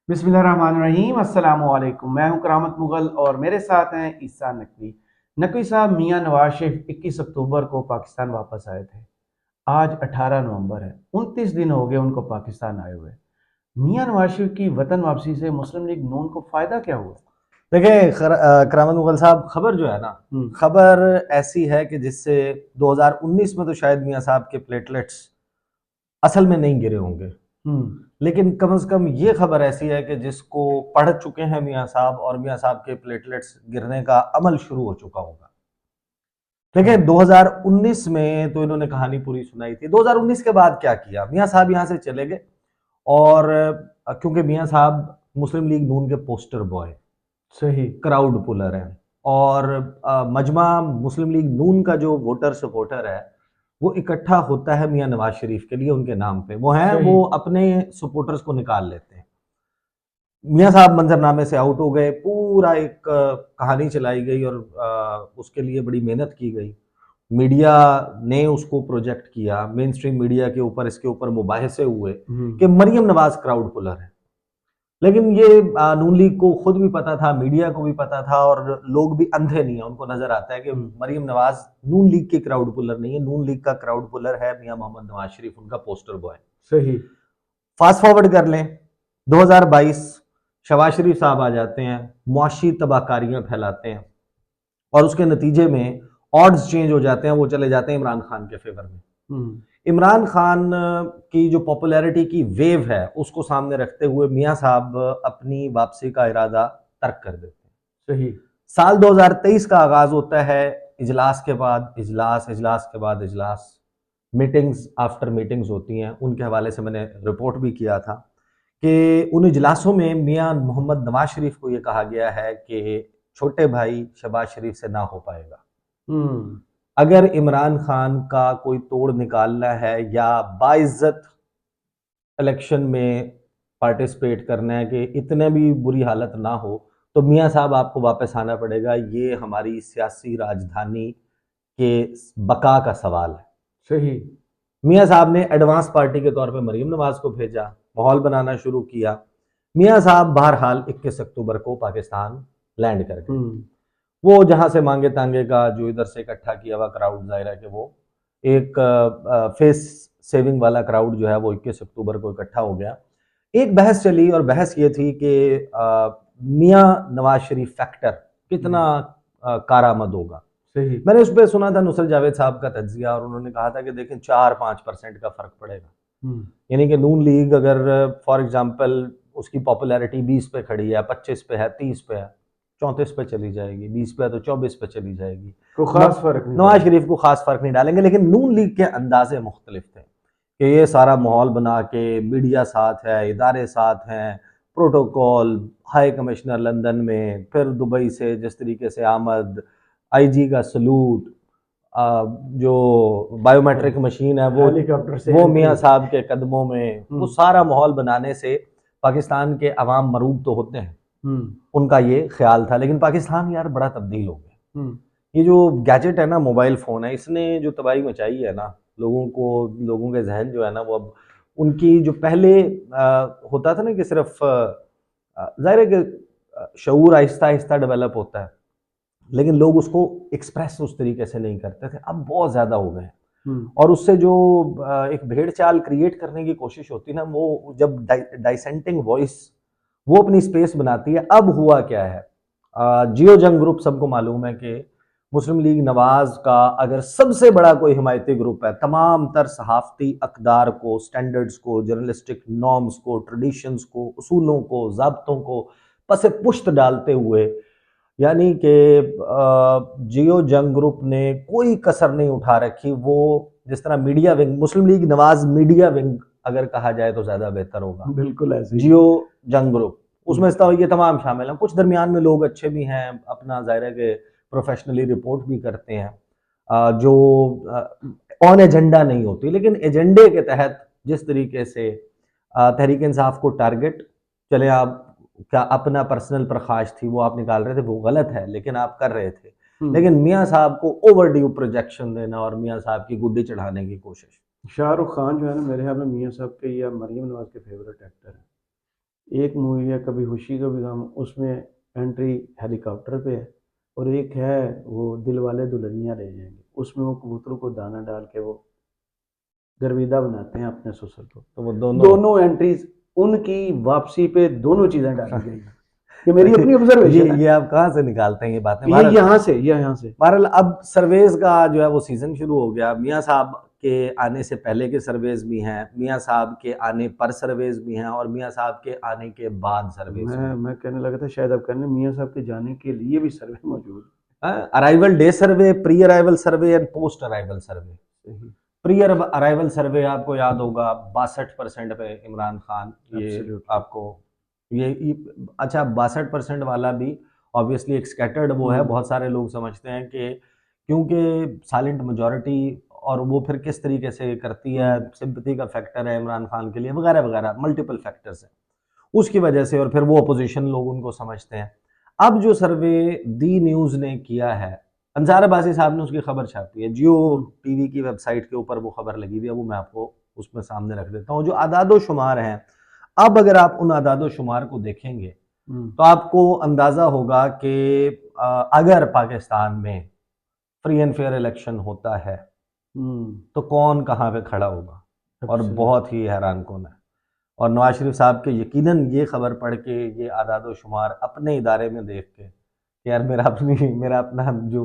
बिस्मिल्लाहिर्रहमानिर्रहीम अस्सलामुअलैकुम। मैं हूं करामत मुगल और मेरे साथ हैं ईसा नकवी। नकवी साहब, मियां नवाज शरीफ 21 अक्टूबर को पाकिस्तान वापस आए थे। आज 18 नवंबर है, 29 दिन हो गए उनको पाकिस्तान आए हुए। मियां नवाज शरीफ की वतन वापसी से मुस्लिम लीग नून को फायदा क्या हुआ? देखिए करामत मुगल साहब, खबर जो है ना, खबर ऐसी है कि जिससे 2019 में तो शायद मियां साहब के प्लेटलेट्स असल में नहीं गिरे होंगे, लेकिन कम से कम ये खबर ऐसी है कि जिसको पढ़ चुके हैं मियां साहब, और मियां साहब के प्लेटलेट्स गिरने का अमल शुरू हो चुका होगा। देखिए 2019 में तो इन्होंने कहानी पूरी सुनाई थी। 2019 के बाद क्या किया, मियां साहब यहां से चले गए और क्योंकि मियां साहब मुस्लिम लीग नून के पोस्टर बॉय, सही क्राउड पुलर है, और मजमा मुस्लिम लीग नून का जो वोटर सपोर्टर है वो इकट्ठा होता है मियां नवाज शरीफ के लिए, उनके नाम पे वो हैं, वो अपने सपोर्टर्स को निकाल लेते हैं। मियां साहब मंजरनामे से आउट हो गए, पूरा एक कहानी चलाई गई और उसके लिए बड़ी मेहनत की गई। मीडिया ने उसको प्रोजेक्ट किया, मेन स्ट्रीम मीडिया के ऊपर इसके ऊपर मुबाहिसे हुए कि मरियम नवाज क्राउड पुलर है। लेकिन ये नून लीग को खुद भी पता था, मीडिया को भी पता था, और लोग भी अंधे नहीं है, उनको नजर आता है कि मरियम नवाज नून लीग की क्राउड पुलर नहीं है, नून लीग का क्राउड पुलर है मियां मोहम्मद नवाज शरीफ, उनका पोस्टर बॉय। सही। फास्ट फॉरवर्ड कर लें 2022, शहबाज शरीफ साहब आ जाते हैं, मुआशी तबाहकारियां फैलाते हैं, और उसके नतीजे में ऑड्स चेंज हो जाते हैं, वो चले जाते हैं इमरान खान के फेवर में। इमरान खान की जो पॉपुलैरिटी की वेव है उसको सामने रखते हुए मियां साहब अपनी वापसी का इरादा तर्क कर देते हैं। सही। साल 2023 का आगाज होता है, इजलास के बाद इजलास, इजलास के बाद इजलास, मीटिंग्स आफ्टर मीटिंग्स होती हैं। उनके हवाले से मैंने रिपोर्ट भी किया था कि उन इजलासों में मियां मोहम्मद नवाज शरीफ को यह कहा गया है कि छोटे भाई शहबाज शरीफ से ना हो पाएगा। अगर इमरान खान का कोई तोड़ निकालना है या बाइज्जत इलेक्शन में पार्टिसिपेट करना है कि इतने भी बुरी हालत ना हो, तो मियां साहब आपको वापस आना पड़ेगा। ये हमारी सियासी राजधानी के बका का सवाल है। सही। मियां साहब ने एडवांस पार्टी के तौर पे मरीम नवाज को भेजा, माहौल बनाना शुरू किया। मियां साहब बहरहाल 21 अक्टूबर को पाकिस्तान लैंड कर गए। वो जहां से मांगे तांगे का जो इधर से इकट्ठा किया हुआ क्राउड, जाहिर है कि वो एक फेस सेविंग वाला क्राउड जो है वो 21 अक्टूबर को इकट्ठा हो गया। एक बहस चली, और बहस ये थी कि मियां नवाज शरीफ फैक्टर कितना कारामद होगा। सही। मैंने उस पर सुना था नुसरत जावेद साहब का तज्जिया, और उन्होंने कहा था कि देखें 4-5% का फर्क पड़ेगा। यानी कि नून लीग अगर फॉर एग्जाम्पल उसकी पॉपुलैरिटी 20 पे खड़ी है, 25 पे है, 30 पे है, 34 पे चली जाएगी, 20 पे है तो 24 पे चली जाएगी, को खास फर्क नहीं नवाज पड़ेगा। शरीफ को खास फर्क नहीं डालेंगे। लेकिन नून लीग के अंदाजे मुख्तलिफ थे कि ये सारा माहौल बना के मीडिया साथ है, इदारे साथ हैं, प्रोटोकॉल, हाई कमिश्नर लंदन में, फिर दुबई से जिस तरीके से आमद, आईजी का सलूट, जो बायोमेट्रिक मशीन है वो हेलीकॉप्टर से वो एंट्री। मियां साहब के कदमों में, वो सारा माहौल बनाने से पाकिस्तान के अवाम मरूब तो होते हैं, उनका ये ख्याल था। लेकिन पाकिस्तान यार बड़ा तब्दील हो गया। ये जो गैजेट है ना, मोबाइल फोन है, इसने जो तबाही मचाई है ना, लोगों को, लोगों के जहन जो है ना, वो अब उनकी जो पहले होता था ना कि सिर्फ जाहिर है कि शऊर आहिस्ता आहिस्ता डेवलप होता है, लेकिन लोग उसको एक्सप्रेस उस तरीके से नहीं करते थे, अब बहुत ज्यादा हो गए। और उससे जो एक भेड़ चाल क्रिएट करने की कोशिश होती है ना, वो जब डाइसेंटिंग वॉइस वो अपनी स्पेस बनाती है। अब हुआ क्या है, जियो जंग ग्रुप सबको मालूम है कि मुस्लिम लीग नवाज का अगर सबसे बड़ा कोई हिमायती ग्रुप है, तमाम तर सहाफ़ती अकदार को, स्टैंडर्ड्स को, जर्नलिस्टिक नॉर्म्स को, ट्रेडिशंस को, उसूलों को, ज़ाब्तों को पसे पुश्त डालते हुए, यानी कि जियो जंग ग्रुप ने कोई कसर नहीं उठा रखी। वो जिस तरह मीडिया विंग, मुस्लिम लीग नवाज मीडिया विंग अगर कहा जाए तो ज्यादा बेहतर होगा। बिल्कुल ऐसे जियो जंग ग्रुप, उसमें ये तमाम शामिल हैं। कुछ दरमियान में लोग अच्छे भी हैं, अपना जाहिर है कि प्रोफेशनली रिपोर्ट भी करते हैं, जो ऑन एजेंडा नहीं होती, लेकिन एजेंडे के तहत जिस तरीके से तहरीक इंसाफ को टारगेट, चले आप क्या अपना पर्सनल प्रखाश थी वो आप निकाल रहे थे, वो गलत है, लेकिन आप कर रहे थे। लेकिन मियां साहब को ओवर ड्यू प्रोजेक्शन देना और मियां साहब की गुड्डी चढ़ाने की कोशिश। शाहरुख खान जो है ना, मेरे ख्याल में मियां साहब के या मरियम नवाज के फेवरेट एक्टर हैं। एक मूवी है कभी खुशी कभी गम, उसमें एंट्री हेलीकॉप्टर पे है, और एक है वो दिल वाले दुल्हनिया ले जाएंगे, उसमें वो कबूतरों को दाना डाल के वो गर्विदा बनाते हैं अपने ससुर को। तो वो दोनों दोनों एंट्रीज उनकी वापसी पे दोनों चीजें डाली गई हैं। ये मेरी अपनी ऑब्जर्वेशन है। ये आप कहाँ से निकालते हैं ये बातें? ये यहाँ से। बहरहाल अब सर्वेज का जो है वो सीजन शुरू हो गया। मियाँ साहब के आने से पहले के सर्वेज भी हैं, मियाँ साहब के आने पर सर्वेज भी हैं, और मियाँ साहब के आने के बाद सर्वेज। मैं कहने लगा था शायद अब कहने मियाँ साहब के जाने के लिए भी सर्वे मौजूद है। Arrival day survey, pre arrival survey and post arrival survey. है। प्री अराइवल सर्वे आपको याद होगा 62% पे इमरान खान, ये Absolutely. आपको ये अच्छा 62% वाला भी ऑब्वियसली एक स्कैटर्ड वो है। बहुत सारे लोग समझते हैं कि क्योंकि साइलेंट मेजॉरिटी, और वो फिर किस तरीके से करती है, सिंपैथी का फैक्टर है इमरान खान के लिए वगैरह वगैरह, मल्टीपल फैक्टर्स हैं उसकी वजह से, और फिर वो अपोजिशन लोग उनको समझते हैं। अब जो सर्वे दी न्यूज़ ने किया है, अंसार अब्बासी साहब ने उसकी खबर छापी है, जियो टीवी की वेबसाइट के ऊपर वो खबर लगी हुई है, वो मैं आपको उसमें सामने रख देता हूँ। जो आदादो शुमार हैं, अब अगर आप उन आदादो शुमार को देखेंगे तो आपको अंदाजा होगा कि अगर पाकिस्तान में फ्री एंड फेयर इलेक्शन होता है तो कौन कहाँ पे खड़ा होगा, और बहुत ही हैरान कौन है। और नवाज शरीफ साहब के यकीनन ये खबर पढ़ के, ये आदादो शुमार अपने इदारे में देख के, यार मेरा अपना जो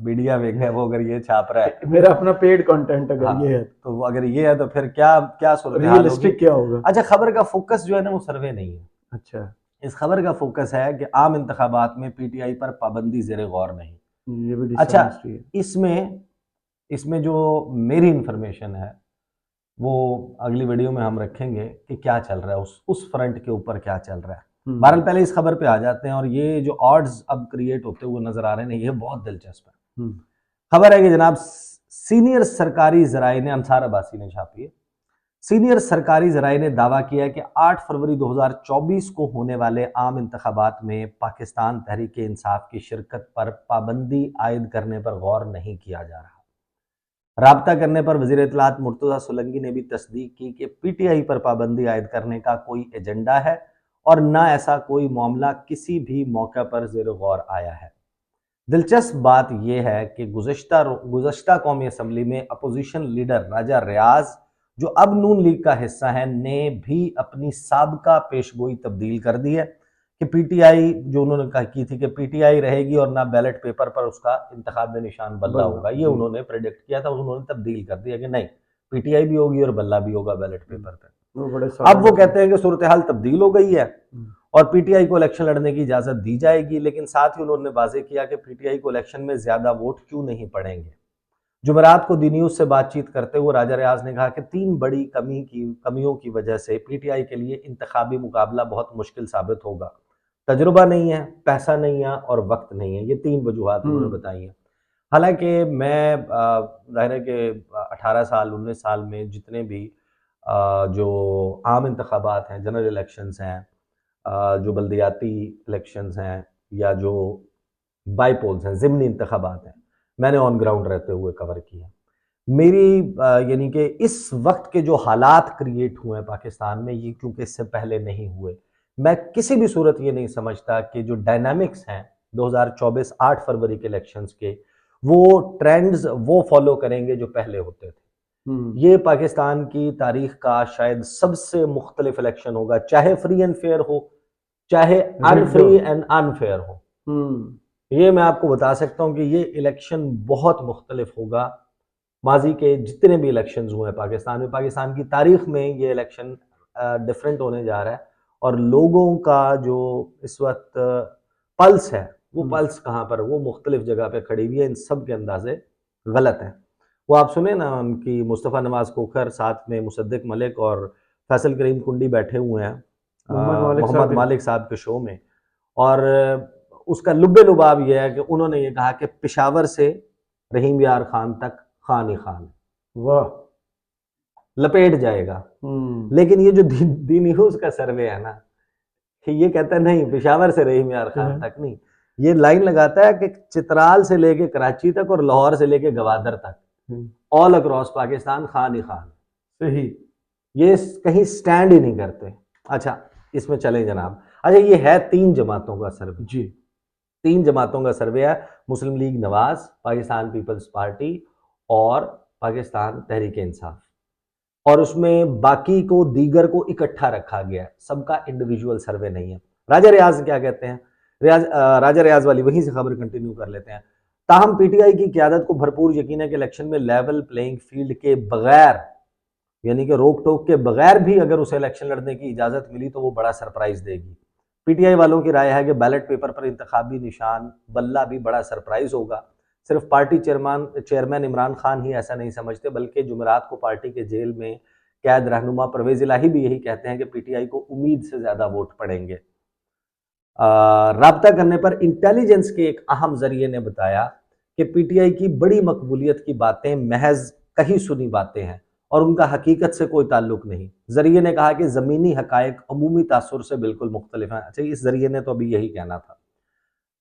मीडिया विंग है वो अगर ये छाप रहा है, मेरा अपना पेड कंटेंट अगर हाँ, ये है, तो अगर ये है तो फिर क्या क्या सूरत हाल होगी, रियलिस्टिक क्या होगा। अच्छा, खबर का फोकस जो है ना वो सर्वे नहीं है। अच्छा, इस खबर का फोकस है कि आम इंतखाबात में पीटीआई पर पाबंदी जेर गौर नहीं। ये भी अच्छा, डिसऑनेस्टी है। इसमें जो मेरी इंफॉर्मेशन है वो अगली वीडियो में हम रखेंगे कि क्या चल रहा है, उस फ्रंट के ऊपर क्या चल रहा है। बहरहाल पहले इस खबर पे आ जाते हैं, और ये जो ऑड्स अब क्रिएट होते हुए नजर आ रहे हैं, ये बहुत दिलचस्प है। खबर है कि जनाब सीनियर सरकारी जराए ने, अंसार अब्बासी ने छापी है, सीनियर सरकारी जराए ने दावा किया है कि 8 फरवरी 2024 को होने वाले आम इंतखाबात में पाकिस्तान तहरीक इंसाफ की शिरकत पर पाबंदी आयद करने पर गौर नहीं किया जा रहा। राब्ता करने पर वज़ीर इत्तलात मुर्तज़ा सोलंकी ने भी तस्दीक की कि पीटीआई पर पाबंदी आयद करने का कोई एजेंडा है, और ना ऐसा कोई मामला किसी भी मौके पर ज़ेर गौर आया है। दिलचस्प बात यह है कि गुज़श्ता कौमी असम्बली में अपोजिशन लीडर राजा रियाज, जो अब नून लीग का हिस्सा है, ने भी अपनी साबका पेशगोई तब्दील कर दी है कि पीटीआई, जो उन्होंने कहा की थी कि पीटीआई रहेगी और ना बैलेट पेपर पर उसका इंतखाब में निशान बल्ला होगा, ये उन्होंने प्रेडिक्ट किया था, उन्होंने तब्दील कर दिया कि नहीं, पीटीआई भी होगी और बल्ला भी होगा बैलेट पेपर पर। अब वो कहते हैं कि सूरत हाल तब्दील हो गई है और पीटीआई को इलेक्शन लड़ने की इजाजत दी जाएगी, लेकिन साथ ही उन्होंने वाजे किया कि पीटीआई को इलेक्शन में ज्यादा वोट क्यों नहीं पड़ेंगे। जुमेरात को दी न्यूज से बातचीत करते हुए राजा रियाज ने कहा कि 3 बड़ी कमियों की वजह से पीटीआई के लिए इंतखाबी मुकाबला बहुत मुश्किल साबित होगा। तजुर्बा नहीं है, पैसा नहीं है और वक्त नहीं है। ये 3 वजूहात उन्होंने बताई हैं। हालांकि मैं जाहिर है कि 18 साल 19 साल में जितने भी जो आम इंतखाबात हैं, जनरल इलेक्शंस हैं, जो बल्दियाती इलेक्शंस हैं, या जो बाईपोल्स हैं, ज़िमनी इंतखाबात हैं, मैंने ऑन ग्राउंड रहते हुए कवर किया। मेरी यानी कि इस वक्त के जो हालात क्रिएट हुए हैं पाकिस्तान में, ये क्योंकि इससे पहले नहीं हुए, मैं किसी भी सूरत ये नहीं समझता कि जो डायनामिक्स हैं 2024 8 फरवरी के इलेक्शंस के, वो ट्रेंड्स वो फॉलो करेंगे जो पहले होते थे। ये पाकिस्तान की तारीख का शायद सबसे मुख्तलिफ इलेक्शन होगा, चाहे फ्री एंड फेयर हो, चाहे अनफ्री एंड अनफेयर हो। ये मैं आपको बता सकता हूं कि ये इलेक्शन बहुत मुख्तलिफ होगा माजी के जितने भी इलेक्शंस हुए हैं पाकिस्तान में। पाकिस्तान की तारीख में ये इलेक्शन डिफरेंट होने जा रहा है, और लोगों का जो इस वक्त पल्स है, वो पल्स कहाँ पर, वो मुख्तलिफ जगह पे खड़ी हुई है। इन सब के अंदाजे गलत हैं। वो आप सुने ना, उनकी मुस्तफ़ा नवाज खोखर, साथ में मुसद्दिक मलिक और फैसल करीम कुंडी बैठे हुए हैं मोहम्मद मालिक साहब के शो में, और उसका लुब्बे लुबाब यह है कि उन्होंने ये कहा कि पेशावर से रहीम यार खान तक खान ही खान, वाह, लपेट जाएगा। लेकिन ये जो दी न्यूज का सर्वे है ना, ये कहता है नहीं, पेशावर से रहीम यार खान तक नहीं, ये लाइन लगाता है कि चित्राल से लेके कराची तक और लाहौर से लेके गवादर तक, ऑल अक्रॉस पाकिस्तान खान ही खान। सही, ये कहीं स्टैंड ही नहीं करते। अच्छा, इसमें चले जनाब। अच्छा, ये है 3 जमातों का सर्वे जी। 3 जमातों का सर्वे है, मुस्लिम लीग नवाज, पाकिस्तान पीपल्स पार्टी और पाकिस्तान तहरीक इंसाफ, और उसमें बाकी को दीगर को इकट्ठा रखा गया है, सबका इंडिविजुअल सर्वे नहीं है। राजा रियाज क्या कहते हैं, राजा रियाज वाली वहीं से खबर कंटिन्यू कर लेते हैं। ताहम पीटीआई की क़यादत को भरपूर यकीन है कि इलेक्शन में लेवल प्लेइंग फील्ड के बगैर, यानी कि रोक टोक के बगैर भी अगर उसे इलेक्शन लड़ने की इजाजत मिली तो वो बड़ा सरप्राइज देगी। पीटीआई वालों की राय है कि बैलेट पेपर पर इंतखाबी निशान बल्ला भी बड़ा सरप्राइज होगा। सिर्फ पार्टी चेयरमैन इमरान खान ही ऐसा नहीं समझते, बल्कि जुमेरात को पार्टी के जेल में कैद रहनुमा परवेज इलाही भी यही कहते हैं कि पीटीआई को उम्मीद से ज्यादा वोट पड़ेंगे। राब्ता करने पर इंटेलिजेंस के एक अहम जरिए ने बताया कि पीटीआई की बड़ी मकबूलियत की बातें महज कही सुनी बातें हैं और उनका हकीकत से कोई ताल्लुक नहीं। जरिए ने कहा कि जमीनी हकायक अमूमी तासुर से बिल्कुल मुख्तलिफ हैं। अच्छा, इस जरिए ने तो अभी यही कहना था।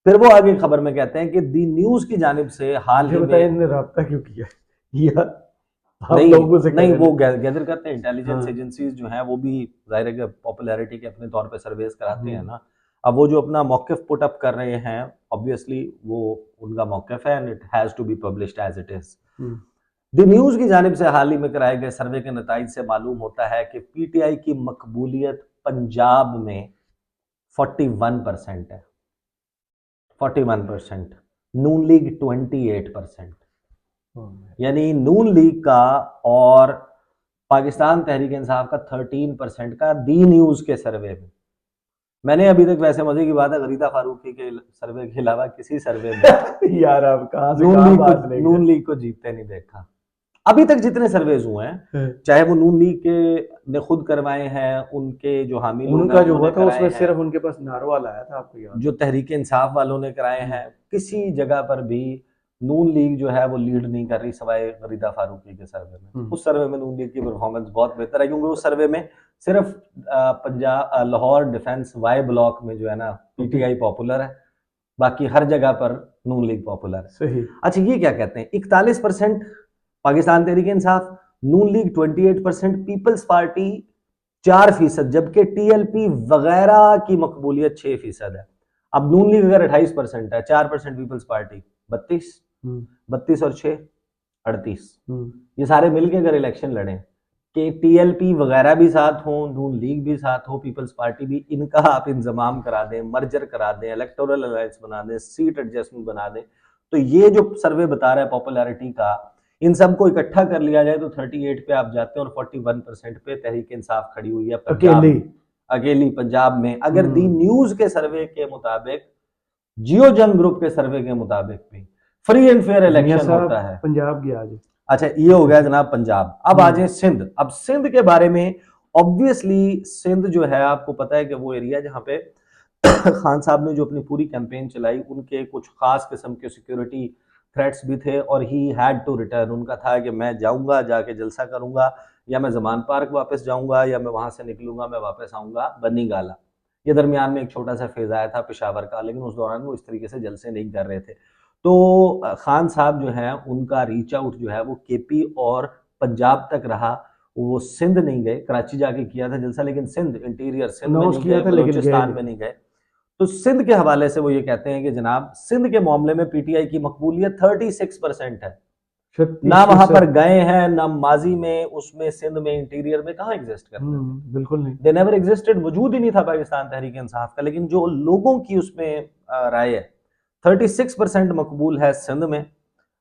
फिर वो आगे खबर में कहते हैं कि दी न्यूज की जानिब से हाल ही में इन्होंने राब्ता क्यों किया या नहीं, लोगों से नहीं वो गैदर करते हैं इंटेलिजेंस हाँ। एजेंसीज जो हैं, वो भी जाहिर है कि पॉपुलैरिटी के अपने तौर पे सर्वेस कराते हैं ना। अब वो जो अपना मौकिफ पुट अप कर रहे हैं, ऑब्वियसली वो उनका मौकिफ है and it has to be published as it is. The news की जानिब से हाल ही में कराए गए सर्वे के नताइज से मालूम होता है कि पीटीआई की मकबूलियत पंजाब में 41% है, 41%, नून लीग 28%, यानी नून लीग का और पाकिस्तान तहरीक इंसाफ का 13% का दी न्यूज के सर्वे में। मैंने अभी तक, वैसे मजे की बात है, गरीदा फारूकी के सर्वे के अलावा किसी सर्वे में यार आप कहां से नून लीग को जीतते नहीं देखा। अभी तक जितने सर्वेज हुए हैं, चाहे वो नून लीग के ने खुद करवाए हैं, उनके जो हामी लोग उनका जो हुआ था उसमें सिर्फ उनके पास नारवाल आया था, आपको याद, जो तहरीक इंसाफ वालों ने कराए हैं, किसी जगह पर भी नून लीग जो है वो लीड नहीं कर रही सिवाय गरीदा फारूकी के सर्वे में। उस सर्वे में नून लीग की परफॉर्मेंस बहुत बेहतर है, क्योंकि उस सर्वे में सिर्फ Punjab Lahore defence Y block में जो है ना पीटीआई पॉपुलर है, बाकी हर जगह पर नून लीग पॉपुलर है। सही। अच्छा, ये क्या कहते हैं, 41% पाकिस्तान तहरीक इंसाफ, नून लीग 28%, पीपल्स पार्टी 4%, जबकि टीएलपी वगैरह की मकबूलियत 6% है। अब नून लीग अगर 28% है, 4% पीपल्स पार्टी, 32 और 6 38, ये सारे मिलके अगर इलेक्शन लड़े कि टीएलपी वगैरह भी साथ हो, नून लीग भी साथ हो, पीपल्स पार्टी भी, इनका आप इंजमाम करा दें, मर्जर करा दें, इलेक्टोरल अलायंस बना दें, सीट एडजस्टमेंट बना दें, तो ये जो सर्वे बता रहा है पॉपुलैरिटी का, इन सबको इकट्ठा कर लिया जाए तो 38 पे आप जाते हैं और 41% पे तहरीक इंसाफ खड़ी हुई है अकेली पंजाब में। अगर दी न्यूज के सर्वे के मुताबिक, जियो जंग ग्रुप के सर्वे के मुताबिक भी फ्री एंड फेयर इलेक्शन होता है पंजाब की आज। अच्छा, ये हो गया जनाब पंजाब। अब आ जाए सिंध। अब सिंध के बारे में, ऑब्वियसली सिंध जो है आपको पता है कि वो एरिया जहां पे खान साहब ने जो अपनी पूरी कैंपेन चलाई, उनके कुछ खास किस्म के सिक्योरिटी थ्रेट्स भी थे और ही हैड टू रिटर्न। उनका था कि मैं जाऊंगा, जाके जलसा करूंगा, या मैं जमान पार्क वापस जाऊंगा, या मैं वहां से निकलूंगा, मैं वापस आऊंगा बनी गाला। ये दरमियान में एक छोटा सा फेज आया था पेशावर का, लेकिन उस दौरान वो इस तरीके से जलसे नहीं कर रहे थे। तो खान साहब जो है, उनका रीच आउट जो है वो केपी और पंजाब तक रहा, वो सिंध नहीं गए। कराची जाके किया था जलसा, लेकिन सिंध इंटीरियर सिंध में नहीं गए, बलूचिस्तान में नहीं गए। तो सिंध के हवाले से वो ये कहते हैं कि जनाब सिंध के मामले में पीटीआई की मकबूलियत 36% है। ना वहां पर गए हैं, ना माजी में उसमें सिंध में इंटीरियर में कहां एग्जिस्ट करते थे, बिल्कुल नहीं, दे नेवर एग्जिस्टेड, वजूद ही नहीं था पाकिस्तान तहरीक इंसाफ का। लेकिन जो लोगों की उसमें राय है, 36% मकबूल है सिंध में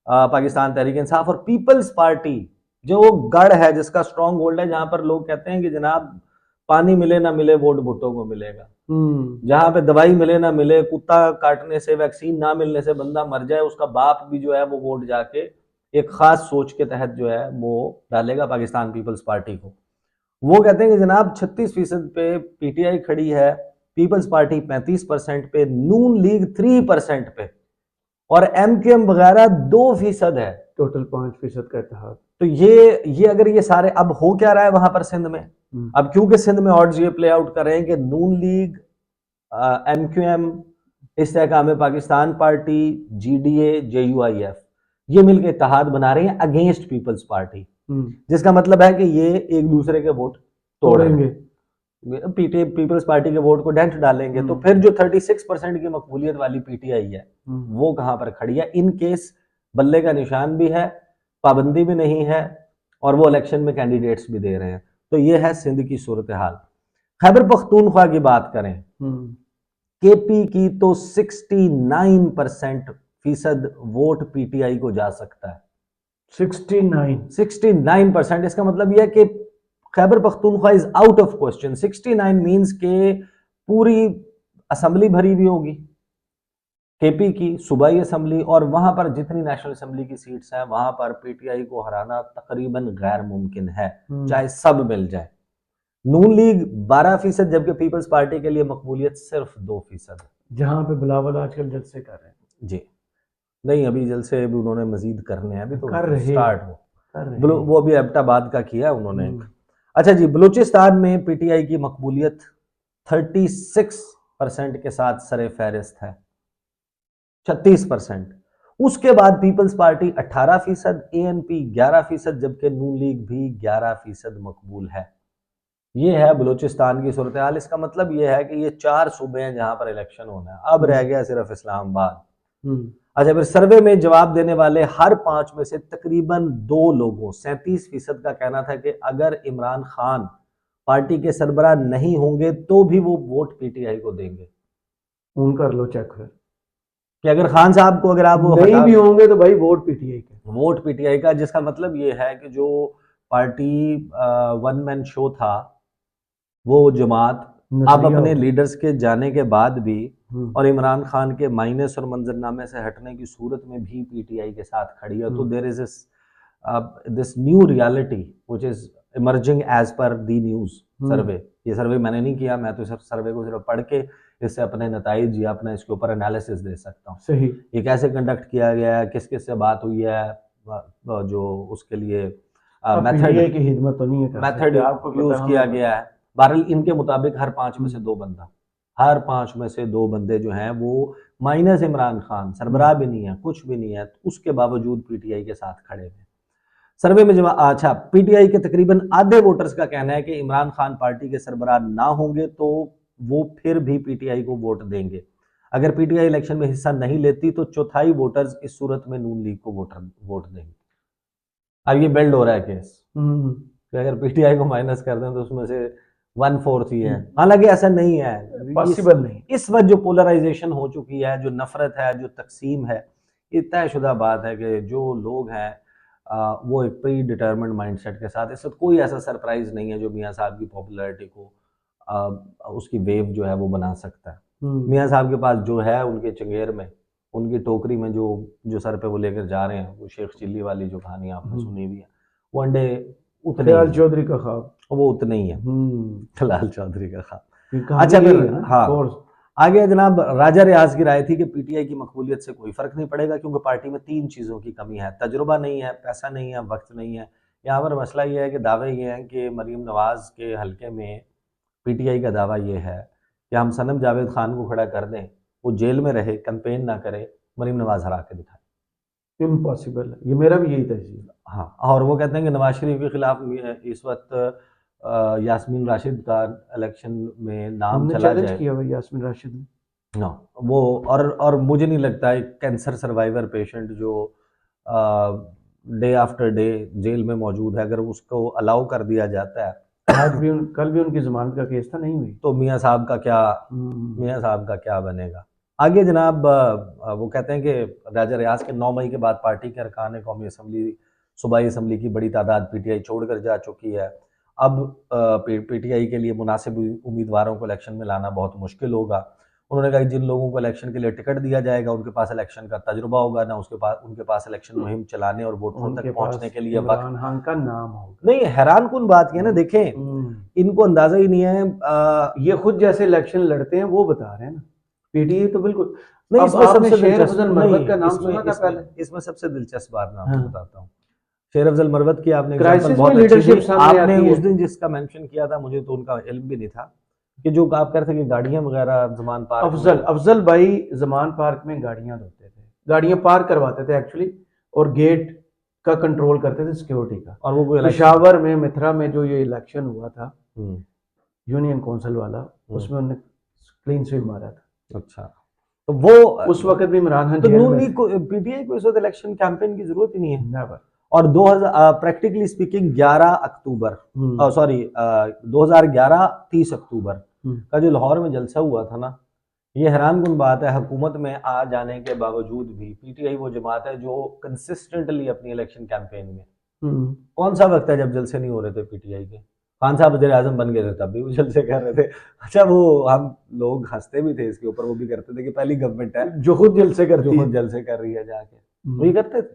पाकिस्तान तहरीक इंसाफ। और पीपल्स पार्टी जो गढ़ है, जिसका स्ट्रॉन्ग होल्ड है, जहां पर लोग कहते हैं कि जनाब पानी मिले ना मिले वोट भुट्टो को मिलेगा, जहां पे दवाई मिले ना मिले, कुत्ता काटने से, वैक्सीन ना मिलने से बंदा मर जाए, उसका बाप भी जो है वो वोट जाके एक खास सोच के तहत जो है वो डालेगा पाकिस्तान पीपल्स पार्टी को। वो कहते हैं कि जनाब 36% पे पीटीआई खड़ी है, पीपल्स पार्टी 35% पे, नून लीग 3% पे, और एमक्यूएम वगैरह 2% है, टोटल 5% का इत्तेहाद। तो ये अगर ये सारे, अब हो क्या रहा है वहां पर सिंध में, अब क्योंकि सिंध में ऑड्स ये प्ले आउट कर रहे हैं कि नून लीग, एमक्यूएम, इस्तेहकाम पाकिस्तान पार्टी, जीडीए, जेयूआईएफ, ये मिलकर इत्तेहाद बना रहे हैं अगेंस्ट पीपल्स पार्टी, जिसका मतलब है कि ये एक दूसरे के वोट तोड़ेंगे। पीपल्स पार्टी के वोट को डेंट डालेंगे, तो फिर जो 36% की मकबूलियत वाली पीटीआई है वो कहां पर खड़ी है? इन केस बल्ले का निशान भी है, पाबंदी भी नहीं है, और वो इलेक्शन में कैंडिडेट्स भी दे रहे हैं। तो ये है सिंध की सूरत हाल। खैबर पख्तूनख्वा की बात करें, केपी की तो 69% वोट पीटीआई को जा सकता है। 69%। इसका मतलब यह है कि Khyber Pakhtunkhwa is out of question. 69 means के पूरी असेंबली भरी हुई होगी केपी की सूबाई असेंबली, और वहां पर जितनी नेशनल असेंबली की सीट्स हैं वहां पर पीटीआई को हराना तकरीबन गैर मुमकिन है, चाहे सब मिल जाए। नून लीग 12%, जबकि पीपल्स पार्टी के लिए मकबूलियत सिर्फ 2%। जहां पे बिलावल आजकल जलसे कर रहे हैं। जी नहीं, अभी जलसे अभी उन्होंने मजीद करने हैं, अभी तो कर रहे स्टार्ट हो, वो अभी एबटाबाद का किया उन्होंने। अच्छा जी, बलूचिस्तान में पीटीआई की मकबूलियत 36% के साथ सरे फहरिस्त है, 36%। उसके बाद पीपल्स पार्टी 18%, एएनपी 11%, जबकि नून लीग भी 11% मकबूल है। ये है बलूचिस्तान की सूरत हाल। इसका मतलब ये है कि ये 4 सूबे हैं जहां पर इलेक्शन होना है, अब रह गया सिर्फ इस्लामाबाद। अच्छा, फिर सर्वे में जवाब देने वाले हर 5 में से तकरीबन 2 लोगों 37% का कहना था कि अगर इमरान खान पार्टी के सरबराह नहीं होंगे तो भी वो वोट पीटीआई को देंगे। कर लो चेक फिर कि अगर खान साहब को अगर आप नहीं भी होंगे तो भाई वोट पीटीआई का, जिसका मतलब ये है कि जो पार्टी वन मैन शो था वो जमात अब अपने लीडर्स के जाने के बाद भी और इमरान खान के माइनस और मंजरनामे से हटने की सूरत में भी पीटीआई के साथ खड़ी है। तो there is this new reality which is emerging as per the news सर्वे। ये सर्वे मैंने नहीं किया, मैं तो सिर्फ सर्वे को सिर्फ पढ़ के इससे अपने नताइज या अपना इसके ऊपर एनालिसिस दे सकता हूँ। सही। ये कैसे कंडक्ट किया गया है, किस किस से बात हुई है, जो उसके लिए मेथड की हिदमत तो नहीं है, मेथड यूज किया गया है। बहरहाल इनके मुताबिक हर 5 में से 2 बंदा, हर 5 में से 2 बंदे जो हैं वो माइनस इमरान खान, सरबराह भी नहीं है, कुछ भी नहीं है, उसके बावजूद पीटीआई के साथ खड़े हैं। सर्वे में जब अच्छा, पीटीआई के तकरीबन आधे वोटर्स का कहना है कि इमरान खान पार्टी के सरबराह ना होंगे तो वो फिर भी पीटीआई को वोट देंगे। अगर पीटीआई इलेक्शन में हिस्सा नहीं लेती तो चौथाई वोटर्स इस सूरत में नून लीग को वोट देंगे। अब ये बिल्ड हो रहा है केस कि अगर पीटीआई को माइनस कर दें तो उसमें से 1/4 ही है। हालांकि ऐसा नहीं है, पॉसिबल नहीं। इस वक्त जो पोलराइजेशन हो चुकी है, जो नफरत है, जो तकसीम है, ये तयशुदा बात है कि जो लोग हैं वो एक प्री डिटर्मिन्ड माइंडसेट के साथ, इस वक्त कोई ऐसा सरप्राइज नहीं है जो मियाँ साहब की पॉपुलैरिटी को उसकी वेव जो है वो बना सकता है। मियाँ साहब के पास जो है उनके चंगेर में, उनकी टोकरी में जो सर पे वो लेकर जा रहे हैं, वो शेख चिल्ली वाली जो कहानी आपने सुनी हुई है, वो अंडे उतने ही चौधरी का ख्वाब, वो उतने ही है, खलाल चौधरी का ख्वाब। अच्छा फिर हाँ आगे जनाब, राजा रियाज की राय थी कि पीटीआई की मकबूलियत से कोई फर्क नहीं पड़ेगा क्योंकि पार्टी में 3 चीज़ों की कमी है, तजुर्बा नहीं है, पैसा नहीं है, वक्त नहीं है। यहाँ पर मसला ये है कि दावे ये हैं कि मरीम नवाज के हल्के में पीटीआई का दावा ये है कि हम सनम जावेद खान को खड़ा कर दें, वो जेल में रहे, कैंपेन ना करे, मरीम नवाज हरा के दिखाए। इम्पॉसिबल है, ये मेरा भी यही तहसील। हाँ, और वो कहते हैं कि नवाज शरीफ के खिलाफ इस वक्त यास्मीन राशिद का इलेक्शन में नाम चला जाए, किया भाई यास्मीन राशिद ने। नो वो, और मुझे नहीं लगता है कैंसर सर्वाइवर पेशेंट जो डे आफ्टर डे जेल में मौजूद है, अगर उसको अलाउ कर दिया जाता है, आज भी कल भी उनकी जमानत का केस था, नहीं हुई, तो मियाँ साहब का क्या बनेगा आगे जनाब। वो कहते हैं कि राजा रियाज के 9 मई के बाद पार्टी के अरकान कौमी असम्बली, सूबाई असम्बली की बड़ी तादाद पीटीआई छोड़कर जा चुकी है। अब पीटीआई के लिए मुनासिब उम्मीदवारों को इलेक्शन में लाना बहुत मुश्किल होगा। उन्होंने कहा कि जिन लोगों को इलेक्शन के लिए टिकट दिया जाएगा उनके पास इलेक्शन का तजुर्बा होगा ना, उनके पास इलेक्शन मुहिम चलाने और वोटरों तक पहुंचने के लिए वक्त का नाम होगा। नहीं, हैरान कुन बात है ना, देखें इनको अंदाजा ही नहीं है। ये खुद जैसे इलेक्शन लड़ते हैं वो बता रहे हैं ना, पीटीआई तो बिल्कुल नहीं। इसमें सबसे शेर अफजल मरवत का नाम सुना था पहले? इसमें सबसे दिलचस्प बात मैं आपको बताता हूँ। शेर अफजल मरवत की आपने क्राइसिस में लीडरशिप आपने उस दिन जिसका मेंशन किया था, मुझे तो उनका इल्म भी नहीं था कि जो आप कह रहे थे कि गाड़ियां वगैरह जमान पार्क, अफजल भाई जमान पार्क में गाड़ियां धोते थे, गाड़ियां पार्क करवाते थे एक्चुअली, और गेट का कंट्रोल करते थे सिक्योरिटी का। और वो पेशावर में मिथरा में जो ये इलेक्शन हुआ था, यूनियन काउंसिल वाला, उसमें उन्होंने क्लीन स्वीप मारा था। अच्छा, तो वो उस वक्त भी इमरान खान तो जेल नून में लीग को, पीटीआई को इस वक्त इलेक्शन कैंपेन की जरूरत ही नहीं है। नेवर। और 2000 प्रैक्टिकली स्पीकिंग 11 अक्टूबर सॉरी 2011 30 अक्टूबर का जो लाहौर में जलसा हुआ था ना, ये हैरानकुन बात है, हुकूमत में आ जाने के बावजूद भी पीटीआई वो जमात है जो कंसिस्टेंटली अपनी इलेक्शन कैंपेन में, कौन सा वक्त है जब जलसे नहीं हो रहे थे पीटीआई के? खान साहब वज़ीर आज़म बन गए थे तब भी वो जलसे कर रहे थे। अच्छा, वो हम लोग हंसते भी थे इसके ऊपर, वो भी करते थे कि पहली गवर्नमेंट है जो खुद जलसे करती जो है, खुद जलसे कर रही है जाके, वही करते थे,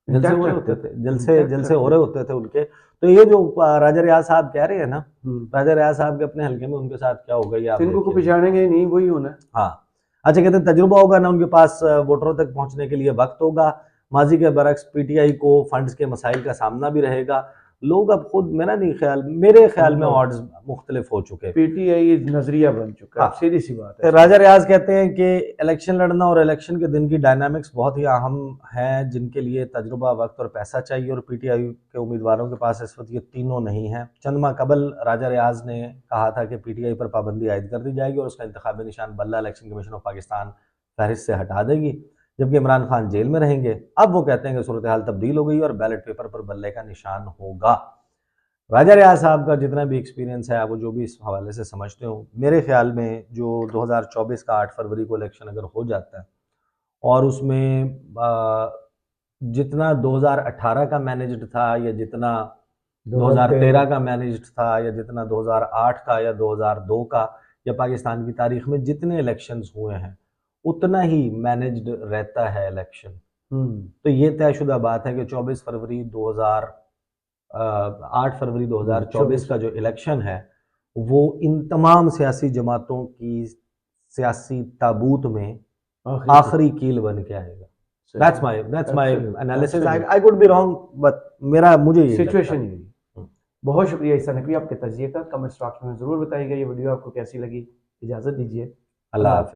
जलसे Intact हो रहे रखते होते थे, थे, जलसे intact जलसे हो रखते रहे होते थे उनके। तो ये जो राजा रियाज साहब कह रहे हैं ना, हम्म। राजा रियाज साहब के अपने हल्के में उनके साथ क्या होगा ये आप इनको को देखिए। पिछाड़ेंगे नहीं, वही होना है। हाँ, अच्छा, कहते हैं तजुर्बा होगा ना उनके पास, वोटरों तक पहुंचने के लिए वक्त होगा। माजी के बरक्स पीटीआई को फंड्स के मसाइल का सामना भी रहेगा। लोग अब खुद, मेरे ख्याल में ऑड्स मुख्तलिफ हो चुके हैं। पीटीआई नजरिया बन चुका है, हाँ। सीधी सी बात है। राजा रियाज कहते हैं कि इलेक्शन लड़ना और इलेक्शन के दिन की डायनामिक्स बहुत ही अहम है, जिनके लिए तजुर्बा, वक्त और पैसा चाहिए, और पीटीआई के उम्मीदवारों के पास इस वक्त ये तीनों नहीं है। चंद माह कबल राजा रियाज ने कहा था कि पीटीआई पर पाबंदी आयद कर दी जाएगी और उसका इंतखाबी निशान बल्ला इलेक्शन कमीशन ऑफ पाकिस्तान फहरिस्त से हटा देगी, जबकि इमरान खान जेल में रहेंगे। अब वो कहते हैं कि सूरत हाल तब्दील हो गई और बैलेट पेपर पर बल्ले का निशान होगा। राजा रियाज साहब का जितना भी एक्सपीरियंस है, वो जो भी इस हवाले से समझते हो, मेरे ख्याल में जो 2024 का 8 फरवरी को इलेक्शन अगर हो जाता है और उसमें जितना 2018 का मैनेज्ड था या जितना 2013 का मैनेज्ड था या जितना 2008 का या 2002 का या पाकिस्तान की तारीख में जितने इलेक्शंस हुए हैं, उतना ही मैनेज्ड रहता है इलेक्शन। तो ये तयशुदा बात है कि 24 फरवरी 8 फरवरी 2024 का जो इलेक्शन है, वो इन तमाम सियासी जमातों की सियासी ताबूत में आखिरी कील बन के आएगा। That's my analysis. I could be wrong, but मुझे ये सिचुएशन यही है। बहुत शुक्रिया ईसा नकवी आपके तजिए का। कमेंट बॉक्स में जरूर बताइएगा ये वीडियो आपको कैसी लगी। इजाजत दीजिए, अल्लाह हाफ़िज़।